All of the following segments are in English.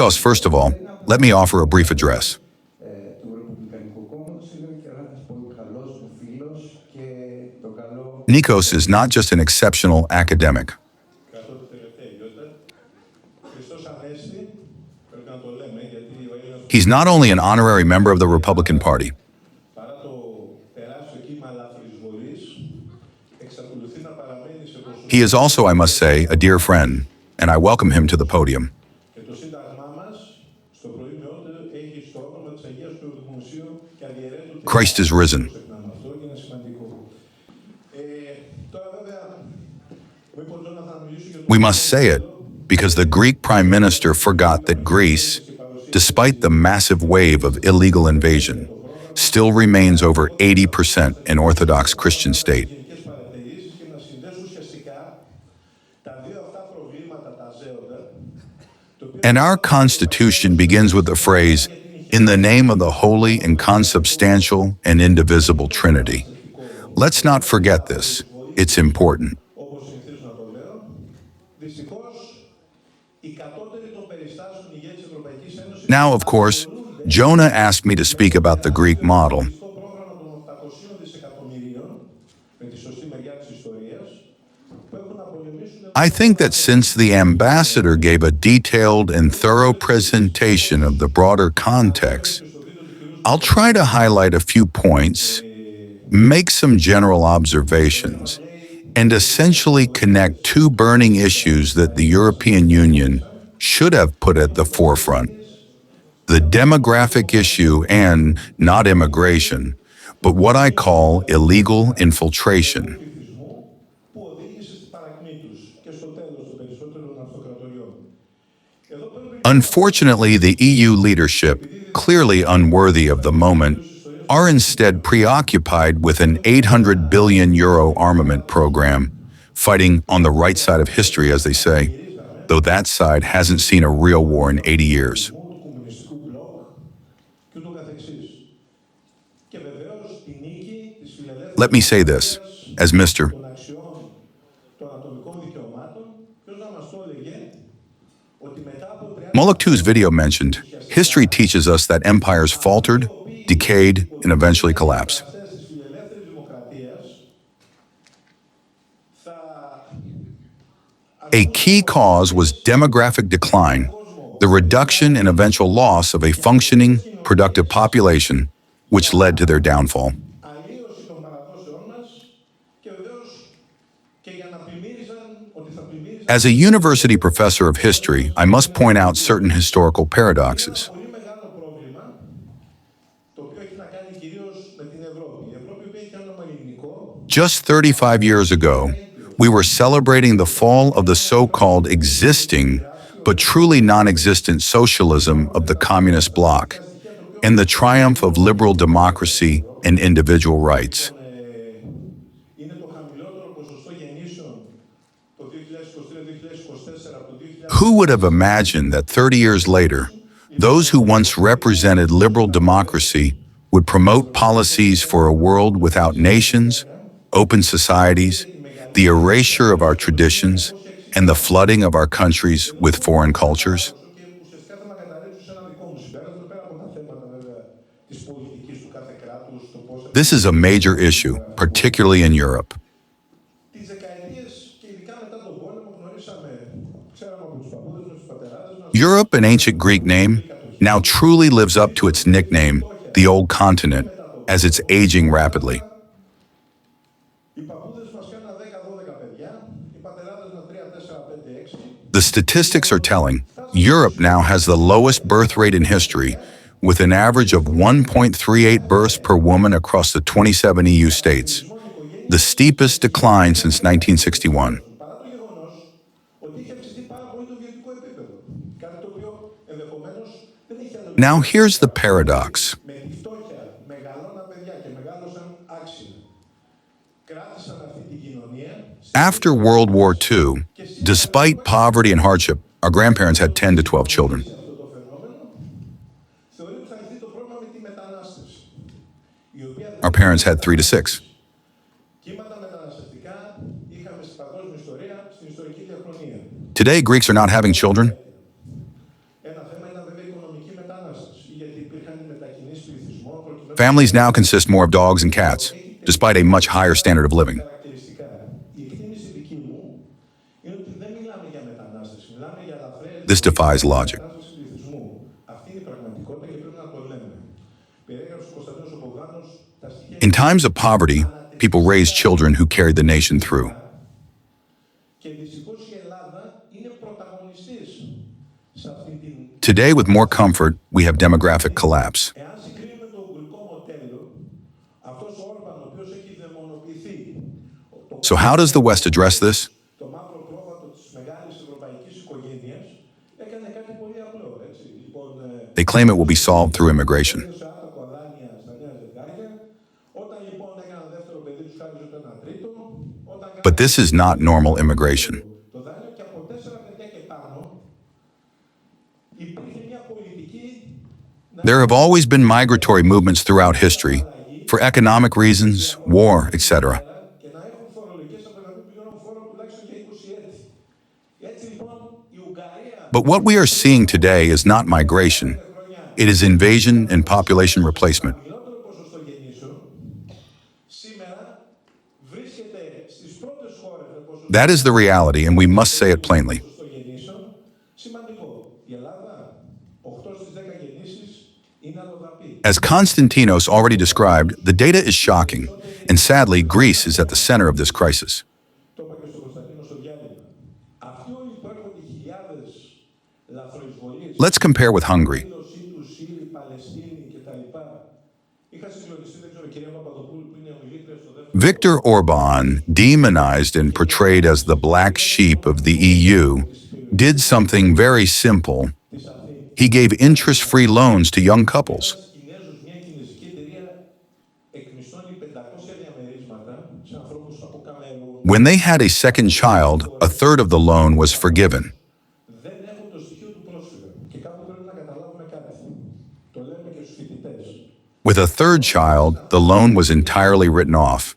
Nikos, first of all, let me offer a brief address. Nikos is not just an exceptional academic. He's not only an honorary member of the Republican Party. He is also, I must say, a dear friend, and I welcome him to the podium. Christ is risen. We must say it, because the Greek Prime Minister forgot that Greece, despite the massive wave of illegal invasion, still remains over 80% an Orthodox Christian state. And our Constitution begins with the phrase, "In the name of the Holy and Consubstantial and Indivisible Trinity." Let's not forget this. It's important. Now, of course, Jonah asked me to speak about the Greek model. I think that since the ambassador gave a detailed and thorough presentation of the broader context, I'll try to highlight a few points, make some general observations, and essentially connect two burning issues that the European Union should have put at the forefront: the demographic issue and not immigration, but what I call illegal infiltration. Unfortunately, the EU leadership, clearly unworthy of the moment, are instead preoccupied with an €800 billion armament program, fighting on the right side of history, as they say, though that side hasn't seen a real war in 80 years. Let me say this, as Mr. Moloch II's video mentioned, history teaches us that empires faltered, decayed, and eventually collapsed. A key cause was demographic decline, the reduction and eventual loss of a functioning, productive population, which led to their downfall. As a university professor of history, I must point out certain historical paradoxes. Just 35 years ago, we were celebrating the fall of the so-called existing, but truly non-existent socialism of the communist bloc, and the triumph of liberal democracy and individual rights. Who would have imagined that 30 years later, those who once represented liberal democracy would promote policies for a world without nations, open societies, the erasure of our traditions, and the flooding of our countries with foreign cultures? This is a major issue, particularly in Europe. Europe, an ancient Greek name, now truly lives up to its nickname, the Old Continent, as it's aging rapidly. The statistics are telling. Europe now has the lowest birth rate in history, with an average of 1.38 births per woman across the 27 EU states, the steepest decline since 1961. Now here's the paradox. After World War II, despite poverty and hardship, our grandparents had 10 to 12 children. Our parents had 3 to 6. Today, Greeks are not having children. Families now consist more of dogs and cats, despite a much higher standard of living. This defies logic. In times of poverty, people raised children who carried the nation through. Today, with more comfort, we have demographic collapse. So how does the West address this? They claim it will be solved through immigration. But this is not normal immigration. There have always been migratory movements throughout history, for economic reasons, war, etc. But what we are seeing today is not migration. It is invasion and population replacement. That is the reality, and we must say it plainly. As Konstantinos already described, the data is shocking, and sadly, Greece is at the center of this crisis. Let's compare with Hungary. Viktor Orban, demonized and portrayed as the black sheep of the EU, did something very simple. He gave interest-free loans to young couples. When they had a second child, a third of the loan was forgiven. With a third child, the loan was entirely written off.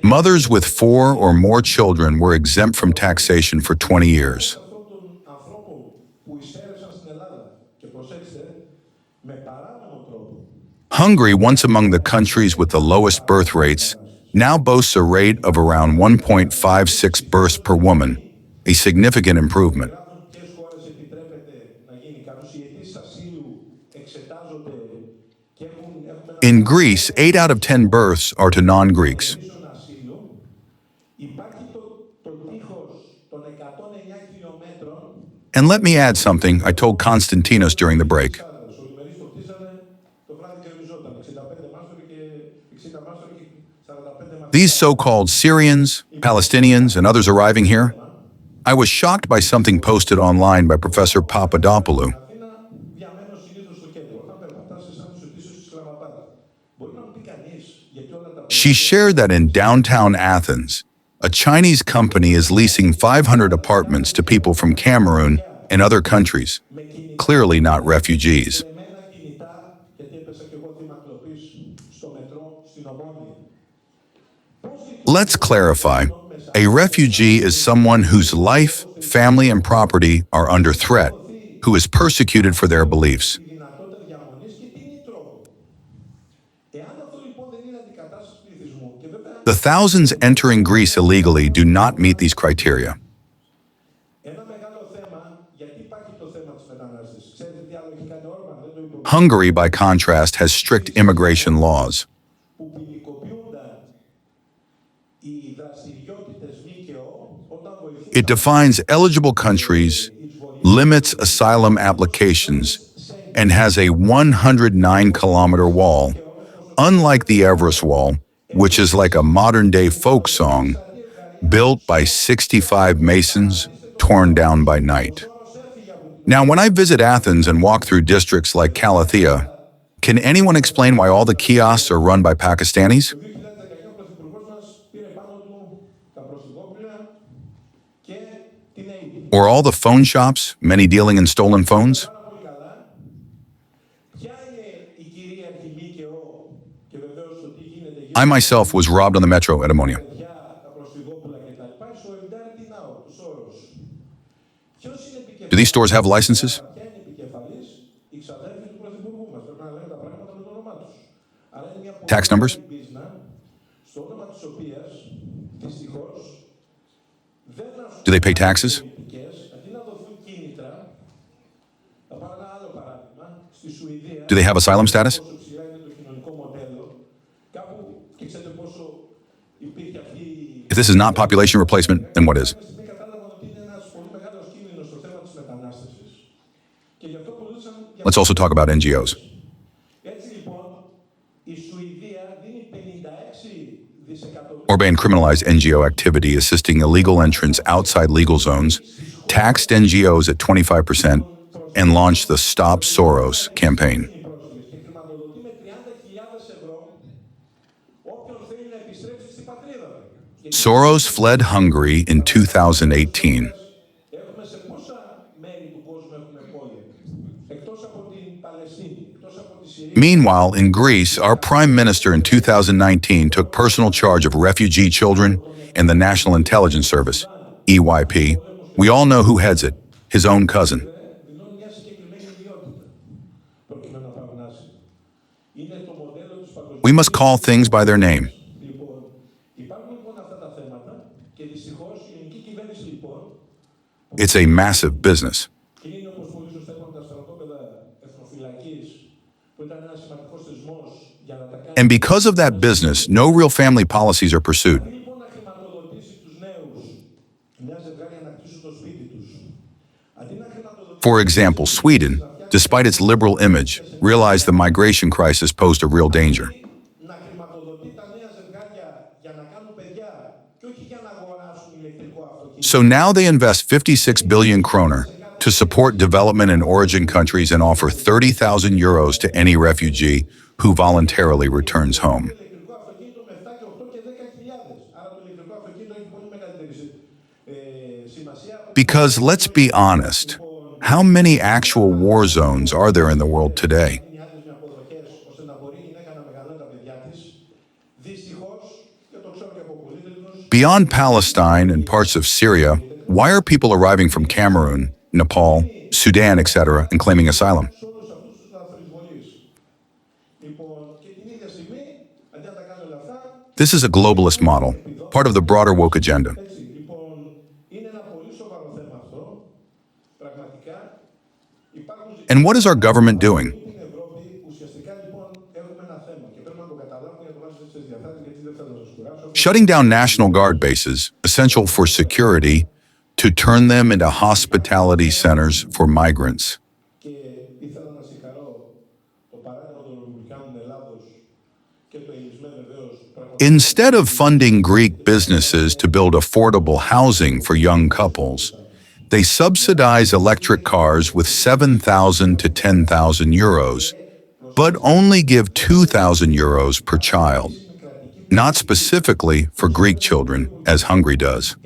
Mothers with 4 or more children were exempt from taxation for 20 years. Hungary, once among the countries with the lowest birth rates, now boasts a rate of around 1.56 births per woman, a significant improvement. In Greece, 8 out of 10 births are to non-Greeks. And let me add something I told Konstantinos during the break. These so-called Syrians, Palestinians, and others arriving here, I was shocked by something posted online by Professor Papadopoulou. She shared that in downtown Athens, a Chinese company is leasing 500 apartments to people from Cameroon and other countries, clearly not refugees. Let's clarify. A refugee is someone whose life, family, and property are under threat, who is persecuted for their beliefs. The thousands entering Greece illegally do not meet these criteria. Hungary, by contrast, has strict immigration laws. It defines eligible countries, limits asylum applications, and has a 109-kilometer wall, unlike the Everest Wall, which is like a modern-day folk song, built by 65 masons, torn down by night. Now, when I visit Athens and walk through districts like Kalathea, can anyone explain why all the kiosks are run by Pakistanis? Or all the phone shops, many dealing in stolen phones? I myself was robbed on the metro at Ammonia. Do these stores have licenses? Tax numbers? Do they pay taxes? Do they have asylum status? If this is not population replacement, then what is? Let's also talk about NGOs. Orbán criminalized NGO activity assisting illegal entrants outside legal zones, taxed NGOs at 25%, and launched the Stop Soros campaign. Soros fled Hungary in 2018. Meanwhile, in Greece, our Prime Minister in 2019 took personal charge of refugee children and the National Intelligence Service, EYP. We all know who heads it, his own cousin. We must call things by their name. It's a massive business. And because of that business, no real family policies are pursued. For example, Sweden, despite its liberal image, realized the migration crisis posed a real danger. So now they invest 56 billion kroner to support development in origin countries and offer 30,000 euros to any refugee who voluntarily returns home. Because let's be honest, how many actual war zones are there in the world today? Beyond Palestine and parts of Syria, why are people arriving from Cameroon, Nepal, Sudan, etc., and claiming asylum? This is a globalist model, part of the broader woke agenda. And what is our government doing? Shutting down National Guard bases, essential for security, to turn them into hospitality centers for migrants. Instead of funding Greek businesses to build affordable housing for young couples, they subsidize electric cars with 7,000 to 10,000 euros, but only give 2,000 euros per child. Not specifically for Greek children, as Hungary does.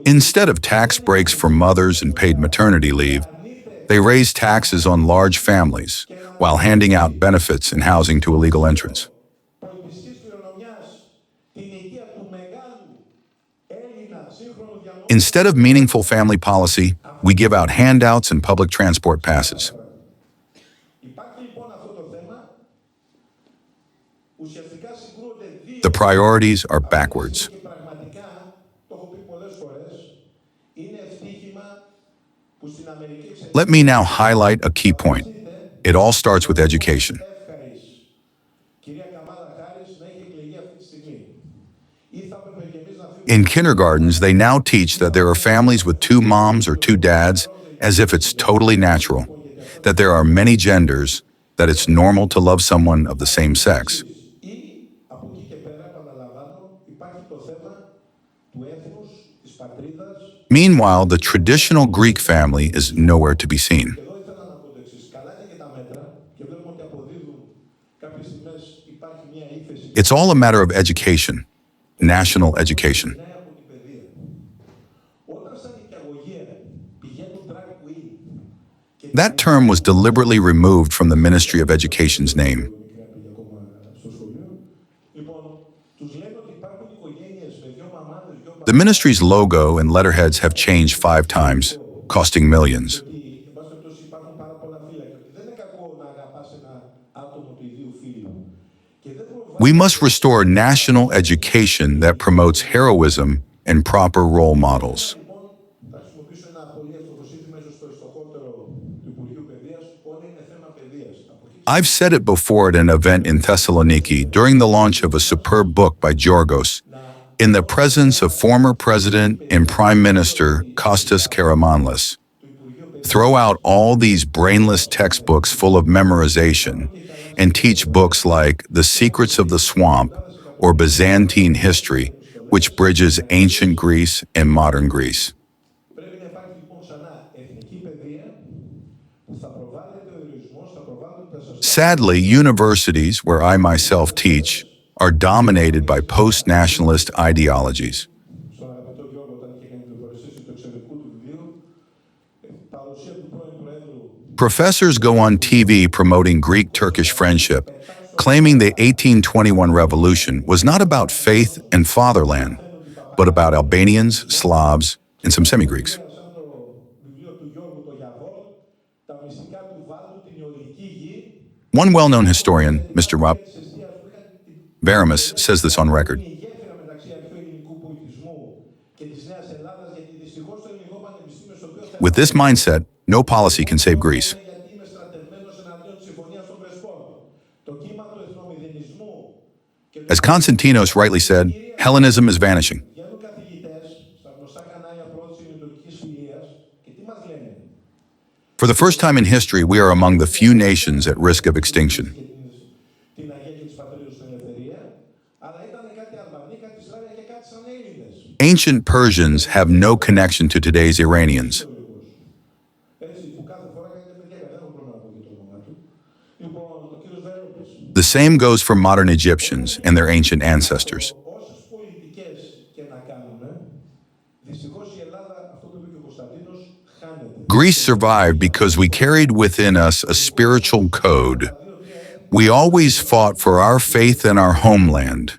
Instead of tax breaks for mothers and paid maternity leave, they raise taxes on large families while handing out benefits and housing to illegal entrants. Instead of meaningful family policy, we give out handouts and public transport passes. The priorities are backwards. Let me now highlight a key point. It all starts with education. In kindergartens, they now teach that there are families with two moms or two dads, as if it's totally natural, that there are many genders, that it's normal to love someone of the same sex. Meanwhile, the traditional Greek family is nowhere to be seen. It's all a matter of education, national education. That term was deliberately removed from the Ministry of Education's name. The ministry's logo and letterheads have changed 5 times, costing millions. We must restore national education that promotes heroism and proper role models. I've said it before at an event in Thessaloniki during the launch of a superb book by Georgos, in the presence of former President and Prime Minister Kostas Karamanlis. Throw out all these brainless textbooks full of memorization and teach books like The Secrets of the Swamp or Byzantine History, which bridges ancient Greece and modern Greece. Sadly, universities, where I myself teach, are dominated by post-nationalist ideologies. Professors go on TV promoting Greek-Turkish friendship, claiming the 1821 revolution was not about faith and fatherland, but about Albanians, Slavs, and some semi-Greeks. One well-known historian, Mr. Rob Varamis, says this on record. With this mindset, no policy can save Greece. As Konstantinos rightly said, Hellenism is vanishing. For the first time in history, we are among the few nations at risk of extinction. Ancient Persians have no connection to today's Iranians. The same goes for modern Egyptians and their ancient ancestors. Greece survived because we carried within us a spiritual code. We always fought for our faith and our homeland,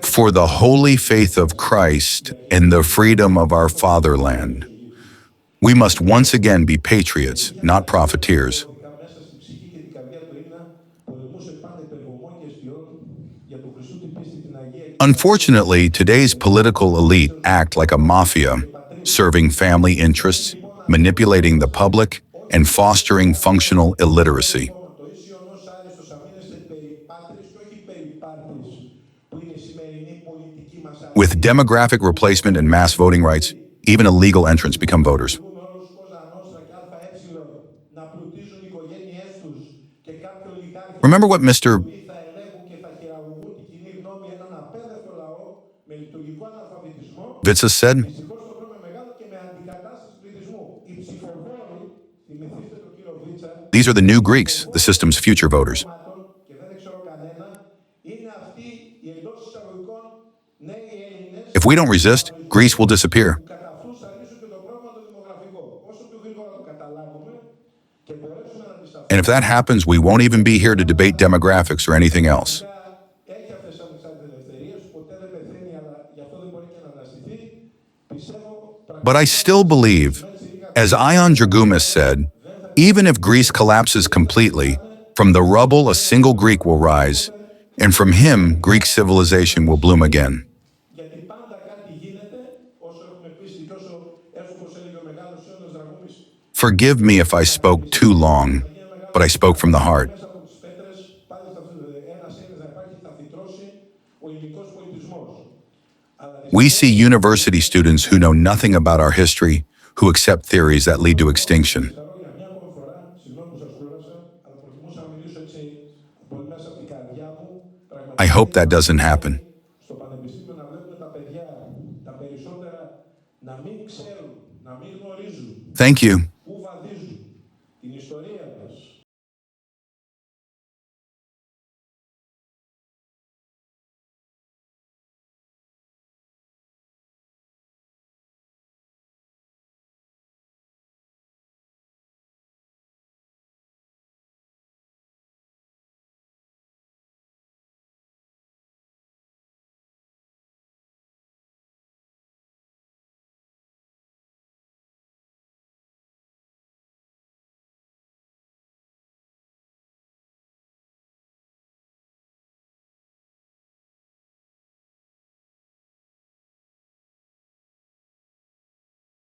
for the holy faith of Christ and the freedom of our fatherland. We must once again be patriots, not profiteers. Unfortunately, today's political elite act like a mafia, serving family interests, manipulating the public, and fostering functional illiteracy. With demographic replacement and mass voting rights, even illegal entrants become voters. Remember what Mr. Vitsa said? These are the new Greeks, the system's future voters. If we don't resist, Greece will disappear. And if that happens, we won't even be here to debate demographics or anything else. But I still believe, as Ion Dragoumis said, even if Greece collapses completely, from the rubble a single Greek will rise, and from him Greek civilization will bloom again. Forgive me if I spoke too long, but I spoke from the heart. We see university students who know nothing about our history, who accept theories that lead to extinction. I hope that doesn't happen. Thank you.